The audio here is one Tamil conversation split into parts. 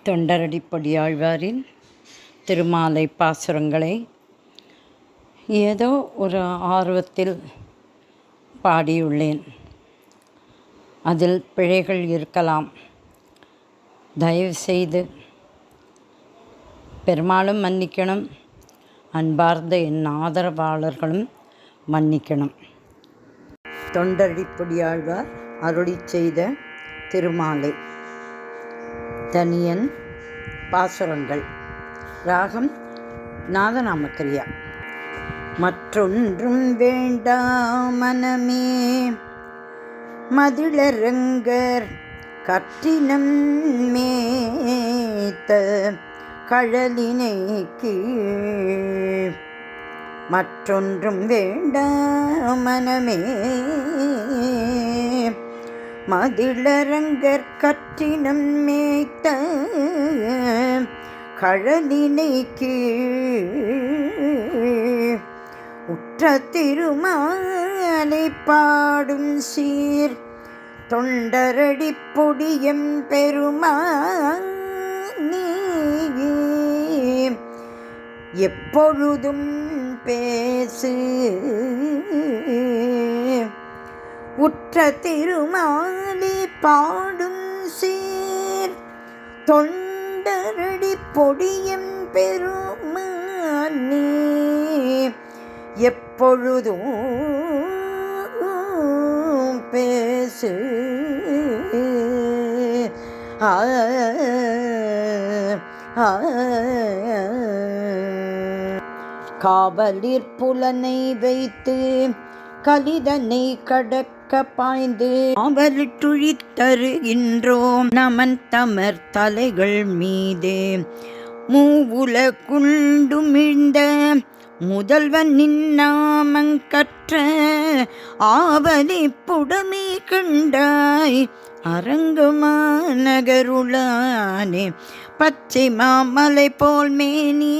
தொண்டரடிப்பொடியாழ்வாரின் திருமாலை பாசுரங்களை ஏதோ ஒரு ஆர்வத்தில் பாடியுள்ளேன். அதில் பிழைகள் இருக்கலாம். தயவுசெய்து பெருமாளும் மன்னிக்கணும், அன்பார்ந்த என் ஆதரவாளர்களும் மன்னிக்கணும். தொண்டரடிப்பொடியாழ்வார் அருளிச் செய்த திருமாலை தனியன் பாசுரங்கள். ராகம் நாதநாமக்கிரியா. மற்றொன்றும் வேண்டா மனமே மதிளரங்கர் கற்றினம் மேத்த கழலினை கீழ். மற்றொன்றும் வேண்டா மனமே மதிளரங்கர் கற்றினம் மேய்த்த கழலினை கீழ். உற்ற திருமாலை பாடும் சீர் தொண்டரடிப்பொடியம் பெருமானே எப்பொழுதும் பேசு. உற்ற திருமாலை பாடும் சீர் தொண்டரடிப்பொடியம் பெருமானே எப்பொழுதும் பேசு. காவலிற் புலனை வைத்து கலிதனை கடக்க பாய்ந்து அவலிட்டுழித் தருகின்றோம் நமன் தமர் தலைகள் மீதே. மூவுல குண்டுமிழ்ந்த முதல்வன் நின்னாமங்கற்ற ஆவலி புடமை கண்டாய் அரங்கமாநகருளானே. பச்சை மாமலை போல் மேனி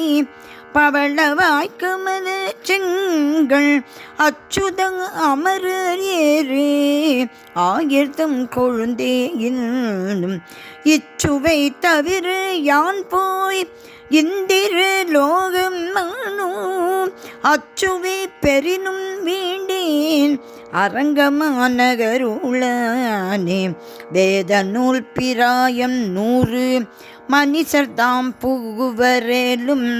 பவளவாய்க்கமல செங்கள் அச்சுதங் அமரர் ஏறே ஆயிர்த்தம் கொழுந்தே இன்னும் இச்சுவை தவிர யான் போய் இந்திர லோகம் நானும் அச்சுவை பெரினும் வேண்டேன் அரங்கமாநகருளானே. வேத நூல் பிராயம் 100 மனிதர்தாம் புகுவரேலும்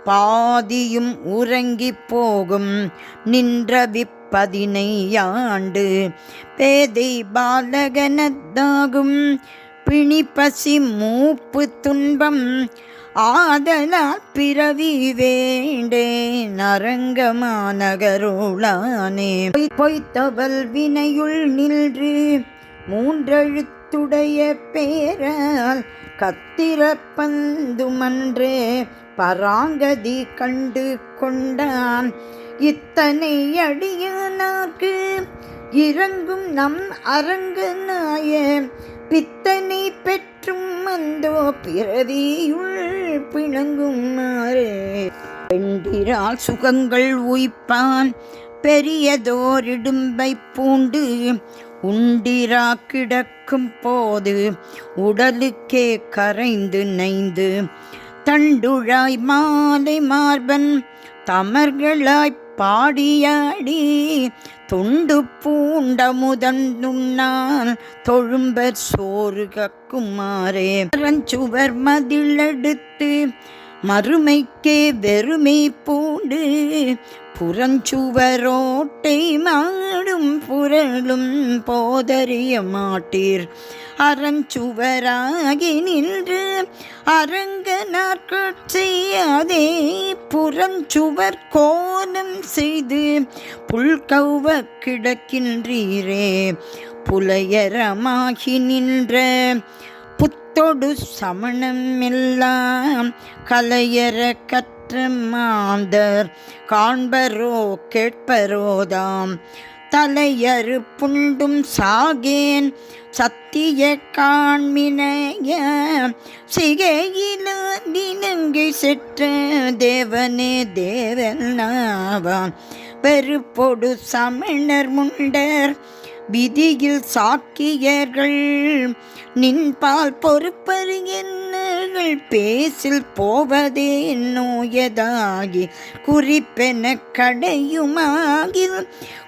பாதியும் உறங்கி போகும் நின்ற விப்பதினை ஆண்டு. பேதை பாலகனதாகும் பிணிப்பசி மூப்பு துன்பம் ஆதலால் பிறவி வேண்டேன் அரங்கமாநகருளானே. பொய்த்தவல் வினையுள் நின்று 3 எழுத்துடைய பேரால் கத்திரப்பந்துமன்றே பராங்கதி கண்டு கொண்டான். இத்தனை அடியானார்க்கு இறங்கும் நம் அரங்கனாய பித்தனை பெற்றும் அந்தோ பிறவியுள் பிணங்கும் மாறே. பெண்டிரால் சுகங்கள் உய்ப்பான் பெரியதோர் இடும்பை பூண்டு உண்டிரா கிடக்கும் போது உடலுக்கே கரைந்து நைந்து தண்டுழாய் மாலை மார்பன் தமர்களாய் பாடியாடி துண்டு பூண்ட முதந்துண்ணான் தொழும்பர் சோறு கக்குமாறே. ரஞ்சுவர் மதிலெடுத்து மறுமைக்கே வெறுமை பூண்டு புறஞ்சுவரோட்டை மாடும் புரளும் போதறிய மாட்டீர். அறஞ்சுவராகி நின்று அரங்கனார்கட் செய்யாதே புறஞ்சுவர் கோலம் செய்து புல்கௌவ கிடக்கின்றீரே. புலையரமாகி நின்ற புத்தொடு சமணம் எல்லாம் கலையற கற்ற மாந்தர் காண்பரோ கேட்பரோதாம். தலையறு புண்டும் சாகேன் சத்திய காண்மினைய சிகையில தினங்கை செற்ற தேவனே தேவன் நாவான். வெறுப்பொடு சமணர் முண்டர் விதியில் சாக்கியர்கள் நின்பால் பொறுப்பறிஞர்கள் பேசில் போவதே நோயதாகி குறிப்பென கடையுமாகில்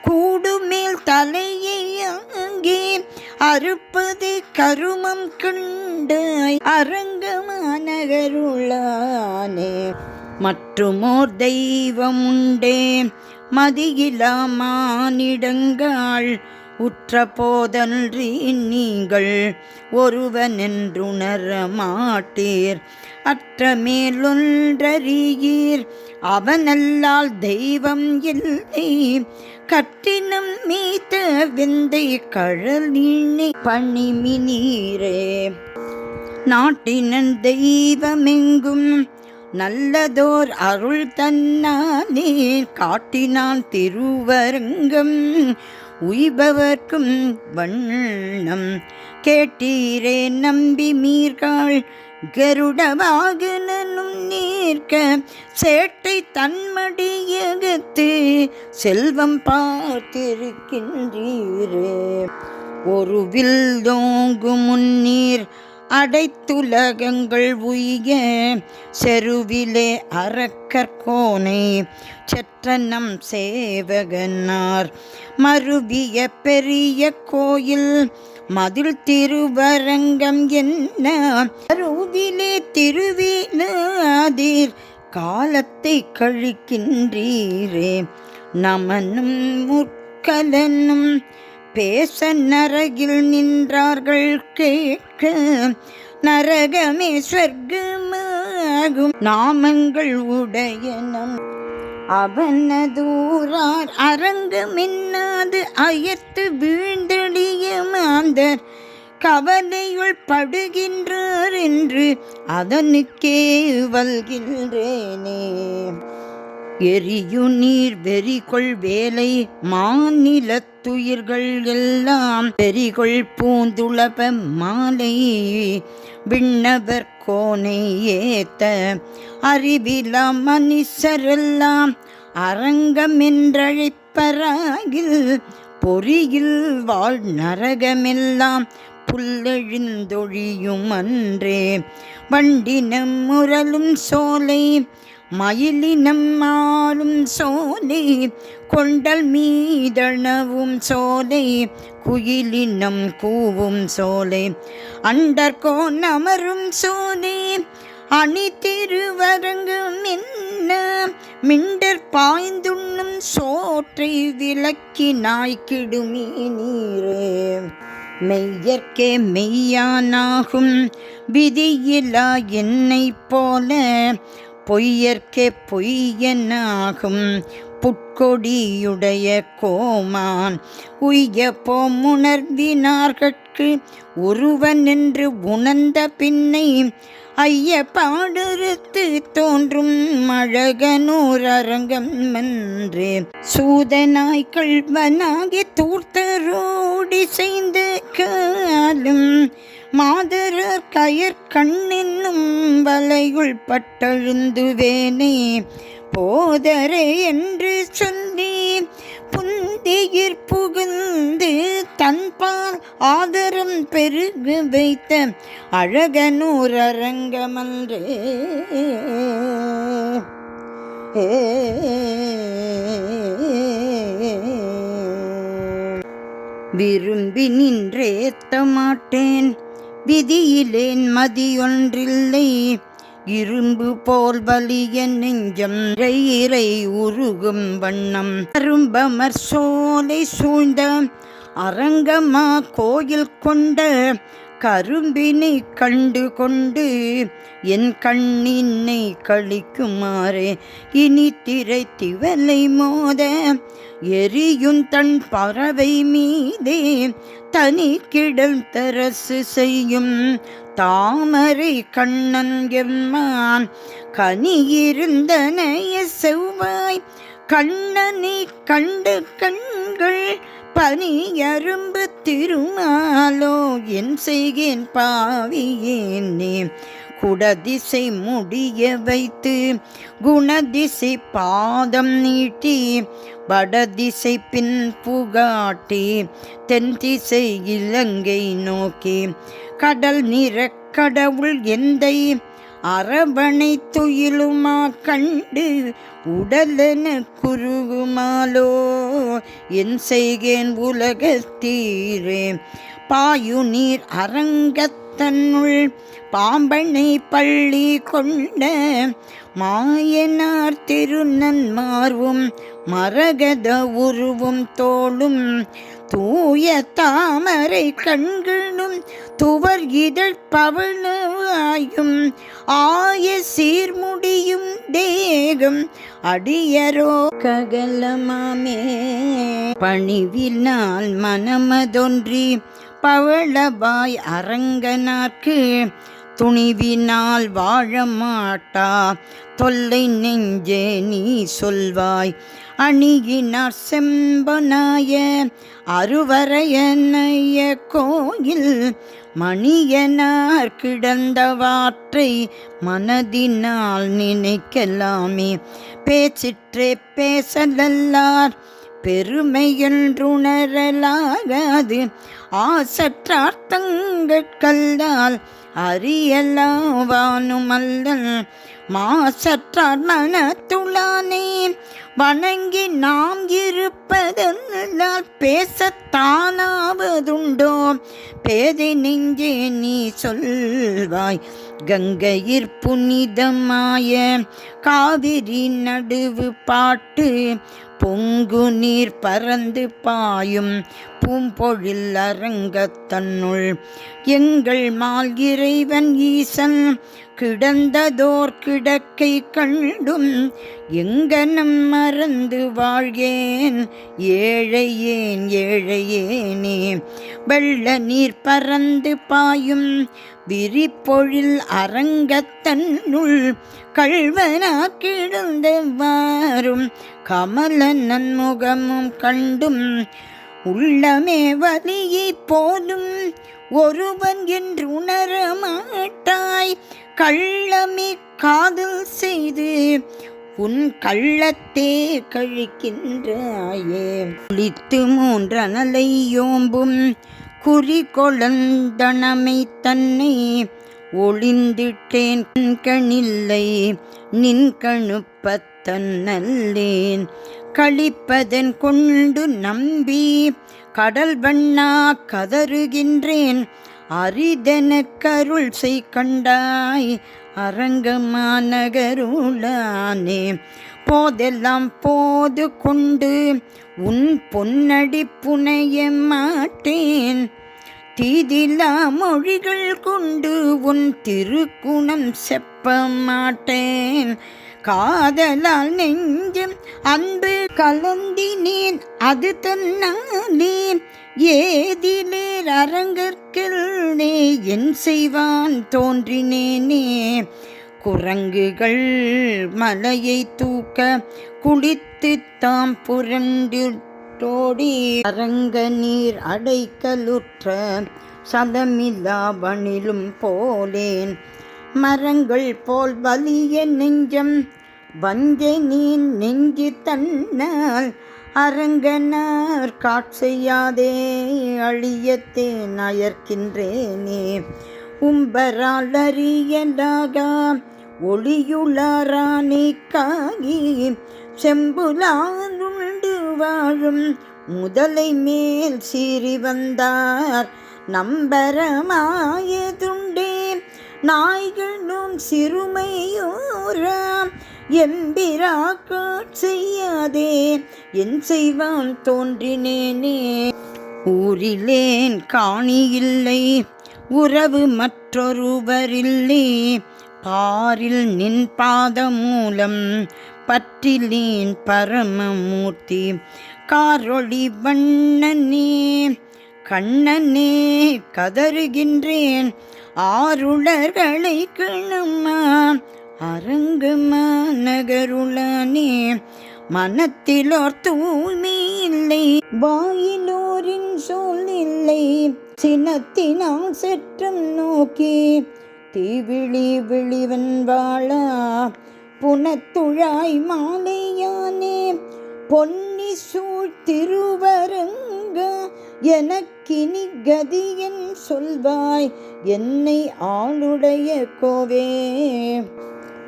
கூடுமேல் தலையை அங்கே அறுப்பது கருமம் கண்டாய் அரங்கமானகருளானே. மற்றுமோர் தெய்வம் உண்டே மதியிலா மானிடங்கள் உற்ற போதன்றி நீங்கள் ஒருவனென்றுணர மாட்டீர் அற்றமேலொன்றறியீர் அவனல்லால் தெய்வம் இல்லை கற்றினம் மீத்த விந்தை கழல் நீ பணிமினீரே. நாட்டினன் தெய்வமெங்கும் நல்லதோர் அருள் தன்னானே காட்டினான் திருவரங்கம் உய்பவர்க்கும் வண்ணம் கேட்டீரே நம்பி மீர்காள் கருடவாகனும் நீர்க்க சேட்டை தன்மடியகத்து செல்வம் பார்த்திருக்கின்றீரே. ஒரு வில்தோங்கு முன்னீர் அடைத்துலகங்கள் உய்ய செருவிலே அரக்கற்கோனை செற்றனம் சேவகனார் மருவிய பெரிய கோயில் மதில் திருவரங்கம் என்ன அருவிலே திருவினாதீர் காலத்தை கழிக்கின்றீரே. நமனும் முற்கலனும் பேச நரகில் நின்றார்கள் கேட்க நரகமே சொர்க்கமாகும் நாமங்கள் உடையனம் அவனதூரார் அரங்கமின்னாது அயர்த்து வீழ்ந்தெளிய மாந்தர் கவலையுள் படுகின்றார் என்று அதனுக்கே வல்கின்றேனே. எரியு நீர் வெறிகொள் வேலை மாநிலத்துயிர்கள் எல்லாம் பெரிகொள் பூந்துளப மாலை விண்ணவர் கோனை ஏத்த அறிவில மனுஷரெல்லாம் அரங்கமென்றழைப்பராகில் பொறியில் வாழ் நரகமெல்லாம் புல்லெழுந்தொழியும் அன்றே. வண்டினம் முரலும் சோலை மயிலினம் ஆளும் சோலை கொண்டல் மீதனவும் சோலை குயிலினம் கூவும் சோலை அண்டர்கோன் அமரும் சோலை அணி திருவரங்கம் என்ன மிண்டர் பாய்ந்துண்ணும் சோற்றை விளக்கி நாய்க்கிடுமீ நீரே. மெய்யற்கே மெய்யானாகும் விதியிலா என்னை போல பொய்யற்கே பொய்யனாகும் புட்கொடியுடைய கோமான் உய்ய போமுணர்வினார்கட்கு ஒருவன் என்று உணர்ந்த பின்னை ஐய பாடுறுத்து தோன்றும் அழகனூர் அரங்கம் என்றே. சூதனாய் கள்வனாகி தூர்த்தரோடி செய்த காலும் மாதரர் கயற் கண்ணென்னும் வலையுள் பட்டழுந்துவேனே போதரே என்று சொல்லி புந்தியிற் புகுந்து தன்பால் ஆதரம் பெருகு வைத்த அழகனூர் அரங்கமன்றே. விரும்பி நின்றேத்த மாட்டேன் விதியிலேன் மதியொன்றில்லை இரும்பு போல் வலிய நெஞ்சம் இறை உருகும் வண்ணம் அரும்பமர் சோலை சூழ்ந்த அரங்கமா கோயில் கொண்ட கரும்பினை கண்டு கொண்டு என் கண்ணினை கழிக்குமாறே இனி திரை திவலை மோத எரியுன் தன் பறவை மீதே தனி கிடல் தரசு செய்யும் தாமரை கண்ணன் எம்மான் கனியிருந்தனைய செவ்வாய் கண்ணனை கண்டு கண்கள் பனி அரும்பு திருமாலோ என் செய்கேன் பாவியேனே குடதிசை முடிய வைத்து குணதிசை பாதம் நீட்டி வடதிசை பின் புகாட்டி தென்திசை இலங்கை நோக்கி கடல் நிற கடவுள் எந்தை அரவணை துயிலுமா கண்டு உடலென குருகுமாலோ என் செய்கேன் உலகத்தீரே பாயுநீர் அரங்கத்தன்னுள் பாம்பனை பள்ளி கொண்ட மாயனார் திருநன்மார்வும் மரகத உருவும் தோளும் தூய தாமரை கண்களும் துவர் இதழ் பவளவாயும் ஆய சீர்முடியும் தேகம் அடியரோ ககலமாமே பணிவினால் மனமதொன்றி பவளவாய் அரங்கனார்க்கு துணிவினால் வாழ மாட்டா தொல்லை நெஞ்சே நீ சொல்வாய் அணியினார் செம்பனாய அருவரையனைய கோயில் மணியனார் கிடந்தவாற்றை மனதினால் நினைக்கலாமே பேச்சிற்றே பேசலல்லார் பெருமையென்றுணரலாகாது ஆசற்றார்த்தங்கட்கல்லால் அறியலாவானுமல்லன் மாசற்றார் மனத்துளானே வணங்கி நாம் இருப்பதனால் பேசத்தானாவதுண்டோ பேதை நெஞ்சே நீ சொல்வாய் கங்கையிற் புனிதமாய காவிரி நடுவு பாட்டு பொங்கு நீர் பறந்து பாயும் பூம்பொழில் அரங்கத்தன்னுள் எங்கள் மால் இறைவன் ஈசன் கிடந்ததோர் கிடக்கை கண்டும் எங்கனம் மறந்து வாழ்கேன் ஏழையேன் ஏழையேனே வெள்ள நீர் பறந்து பாயும் விரிப்பொழில் அரங்கத்தன்னுள் கள்வனா கிடந்தவாறும் கமல நன்முகமும் கண்டும் உள்ளமே வலியை போலும் ஒருவன் என்று உணரமாட்டாய் கள்ளமே காதல் செய்து உன் கள்ளத்தே கழிக்கின்றாயே குளித்து மூன்றனலை யோம்பும் குறிகொளந்தனமை தன்னை ஒளிந்திட்டேன் கணில்லை நின் கணுப்பத்தன்னல்லேன் கழிப்பதன் கொண்டு நம்பி கடல் வண்ணா கதறுகின்றேன் அரிதெனக்கருள் செய் கண்டாய் அரங்கமாநகருளானே போதெல்லாம் போது கொண்டு உன் பொன்னடி புனைய மாட்டேன் தீதிலா மொழிகள் கொண்டு உன் திருக்குணம் செப்ப மாட்டேன் காதலால் நெஞ்சம் அன்பு கலந்தினேன் அது தன்னாலே ஏதிலேர் அரங்கற்கே என் செய்வான் தோன்றினேனே குரங்குகள் மலையை தூக்க குளித்து தாம் புரண்டோடி அரங்க நீர் அடைக்கலுற்ற சதமில்லா வனிலும் போலேன் மரங்கள் போல் வலிய நெஞ்சம் வஞ்ச நீன் நெஞ்சு தன்னால் அரங்கனார் காட்செய்யாதே அழியத்தே நயர்க்கின்றேனே உம்பரால் அறியலாகா ஒளியுளாரானே காகி செம்புலாருண்டு வாழும் முதலை மேல் சீறி வந்தார் நம்பரமாயதுண்டே நாய்களும் சிறுமையோராம் எம்பிரா காட்செய்யாதே என் செய்வான் தோன்றினேனே ஊரிலேன் காணியில்லை உறவு மற்றொருவரில்லை பாரில் நின் பாதமூலம் பற்றிலேன் பரமமூர்த்தி காரொளி வண்ணனே கண்ணனே கதறுகின்றேன் ஆருளர்களை கிணமா அரங்கமாநகருளானே மனத்திலோர் தூய்மை இல்லை வாயிலோரின் சொல் இல்லை சினத்தினால் செற்றம் நோக்கி தீவிழி விழிவன் வாழா புனத்துழாய் மாலையானே பொன்னி சூழ் திருவரங்க எனக்கினி கதியன் சொல்வாய் என்னை ஆளுடைய கோவே.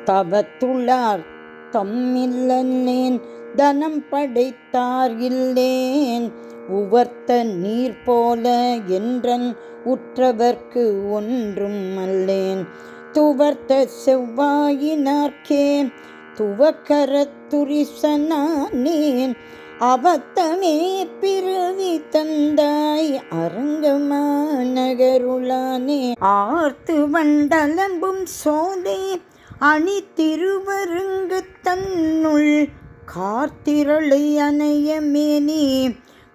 தவத்துள்ளார் தம்மில்லன்னேன் தனம் படைத்தார் இல்லேன் உவர்த்த நீர் போல என்றன் உற்றவர்க்கு ஒன்றும் அல்லேன் துவர்த்த செவ்வாயினார்க்கே துவக்கரத்துரிசனானேன் அவத்தமே பிறவி தந்தாய் அரங்கமா நகருளானே. ஆர்த்து வண்டலம்பும் சோலை அணி திருவருங்கு தன்னுள் கார்த்திரளை அணைய மேனி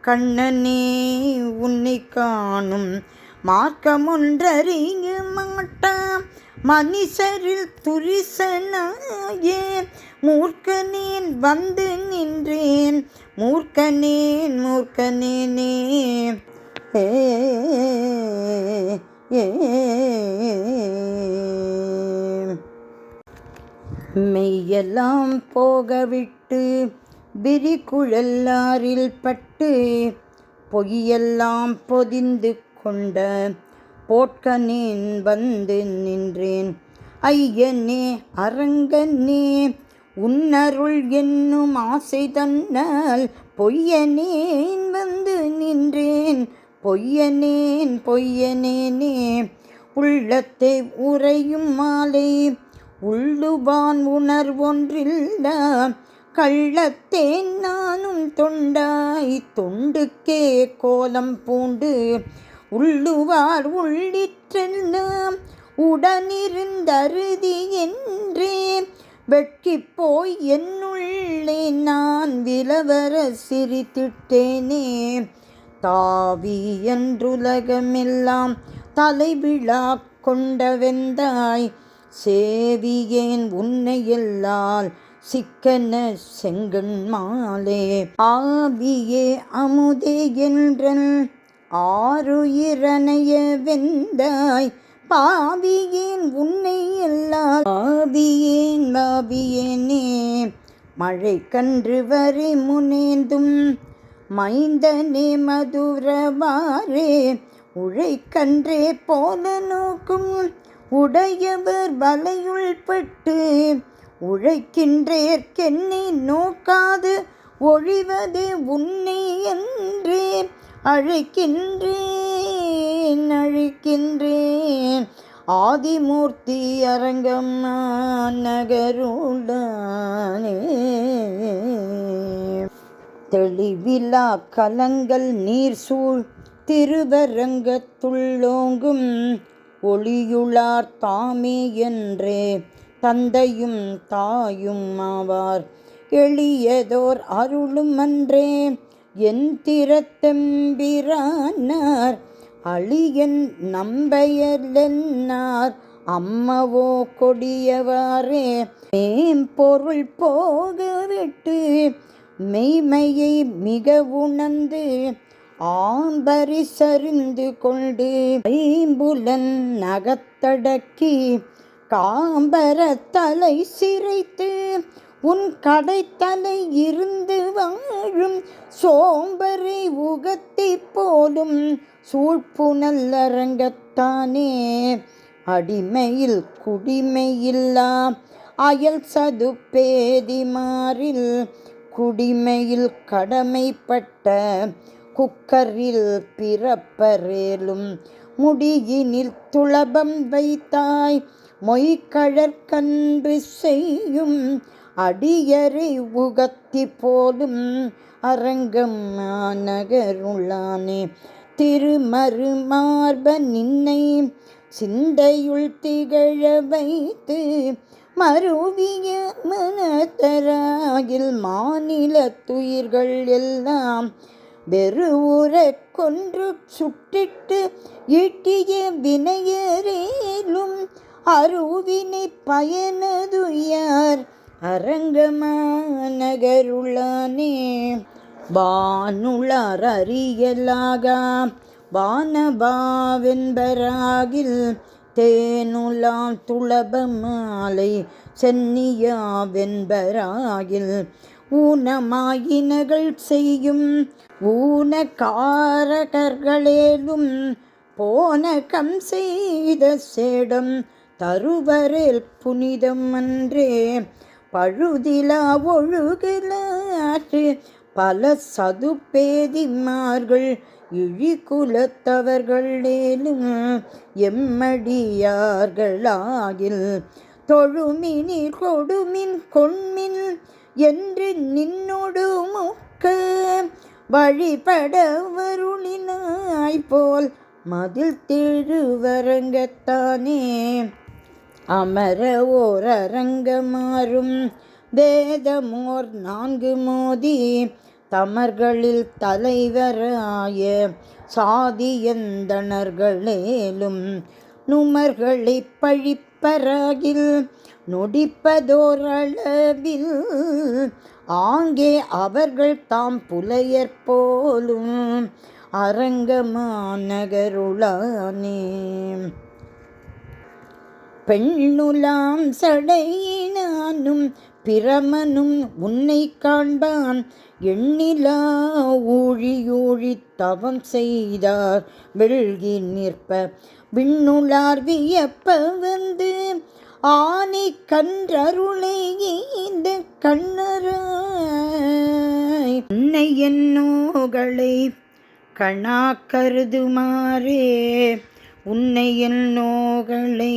கண்ணனே உன்னை காணும் மார்க்கமொன்றறிய மாட்டா மனிதரில் துரிசனாயே மூர்க்கனேன் வந்து நின்றேன் மூர்க்கனேன் மூர்க்கனேனே. மெய்யெல்லாம் போகவிட்டு விரிகுழலாரில் பட்டு பொய்யெல்லாம் பொதிந்து கொண்ட போட்கனேன் வந்து நின்றேன் ஐயனே அரங்கனே உன்னருள் என்னும் ஆசை தன்னால் பொய்யனேன் வந்து நின்றேன் பொய்யனேன் பொய்யனேனே. உள்ளத்தை உறையும் மாலை உள்ளுவான் உணர்வொன்றில்ல கள்ளத்தேன் நானும் தொண்டாய் தொண்டுக்கே கோலம் பூண்டு உள்ளுவார் உள்ளிற்றெல்லாம் உடனிருந்தருதி என்றே வெட்கி போய் என்னுள்ளே நான் விலவர சிரித்திட்டேனே. தாவி என்றுலகமெல்லாம் தலைவிழா கொண்டவெந்தாய் சேவியேன் உன்னை எல்லால் சிக்கன செங்கண் மாலே. ஆவியே அமுதே என்றன் ஆருயிரனைய வெந்தாய் பாவியேன் உன்னை எல்லால் பாவியேன் பாவியேனே. மழை கன்று வரை முனேந்தும் மைந்தனே மதுரவாரே உழைக்கன்றே போல நோக்கும் உடையவர் வலையுள் பட்டு உழைக்கின்றேற்கென்னை நோக்காது ஒழிவது உன்னை என்றே அழைக்கின்றேன் அழைக்கின்றேன் ஆதிமூர்த்தி அரங்கம்மா நகருளானே. தெளிவிலா கலங்கள் நீர் சூழ் திருவரங்கத்துள்ளோங்கும் ஒளியுளார் தாமே என்றே தந்தையும் தாயும் ஆவார் எளியதோர் அருளும் அன்றே என் திறத்தெம்பிரானார் அழியன் நம்பெயர்லென்னார் அம்மவோ கொடியவாறே. மேம்பொருள் போகவிட்டு மெய்மையை மிக உணர்ந்து ஆம்பரி சரிந்து கொண்டு ஐம்புலன் நகத்தடக்கி காம்பர தலை சிரைத்து உன் கடைத்தலை இருந்து வாழும் சோம்பரை உகத்தி போலும் சூழ்ப்புணல் அரங்கத்தானே. அடிமையில் குடிமையில்லா அயல் சதுப்பேதிமாரில் குடிமையில் கடமைப்பட்ட குக்கரில் பிறப்பரேலும் முடியினில் துளபம் வைத்தாய் மொய்கழற்கன்று செய்யும் அடியரை உகத்தி போலும் அரங்கம் நகருளானே. திருமறு மார்ப நின்னை சிந்தையுள் திகழ வைத்து மருவிய மனத்தராகில் மாநில துயிர்கள் எல்லாம் வெறுவுற கொன்று சுட்டிட்டு ஈட்டிய வினையரேலும் அருவினை பயனதுயார் அரங்கமா நகருளானே. வானுளார் அறியலாகா வானபாவென்பராகில் தேனுலாம் துளப மாலை சென்னியா வெண்பராகில் ஊனமாயினகள் செய்யும் ஊனக்காரகர்களேலும் போனகம் செய்த சேடம் தருவரேல் புனிதம் அன்றே பழுதிலா ஒழுகலாற்று பல சதுப்பேதிமார்கள் இழிகுலத்தவர்களேலும் எம்மடியார்களாகில் தொழுமினில் கொடுமின் கொண்மின் என்று நின்னொடு முக்க வழிபட வருளினாய் போல் மதில் திருவரங்கத்தானே அமர ஓர் அரங்கமாறும் வேதமோர் 4 மோதி தமர்களில் தலைவராய சாதியந்தணர்களேலும் நுமர்களை பழிப்பராகில் நொடிப்பதோர் அளவில் ஆங்கே அவர்கள் தாம் புலையற் போலும் அரங்கமாநகருளானே பெண்ணுலாம் சடையினானும் பிரமனும் உன்னை காண்பான் எண்ணிலா ஊழியூழி தவம் செய்தார் வெள்கி நிற்ப விண்ணுளார் வியப்ப வந்து ஆனை கன்றருளை இந்த கண்ணராய் உன்னை என்னோகளை கணா கருதுமாறே உன்னை என்னோகளை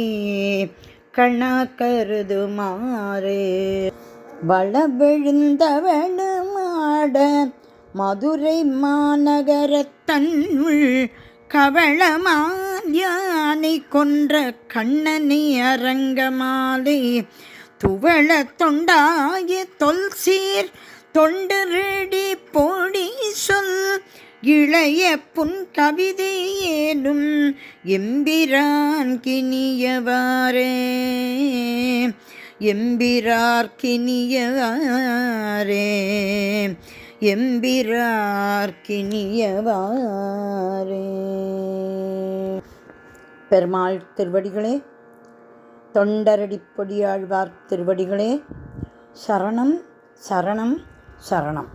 கணா கருதுமாறே வளவெழுந்தவனமாட மதுரை மாநகரத்தன்னுள் கவளமான் யானை கொன்ற கண்ணனை அரங்கமாலை துவள தொண்டாய தொல்சீர் தொண்டரடி போடி சொல் இளைய புன் கவிதையேனும் எம்பிரான் கினியவாரே எம்பிரார்க்கினியவாரே எம்பிரார்க்கினியவாரே. பெருமாள் திருவடிகளே, தொண்டரடிப்பொடியாழ்வார் திருவடிகளே, சரணம் சரணம் சரணம்.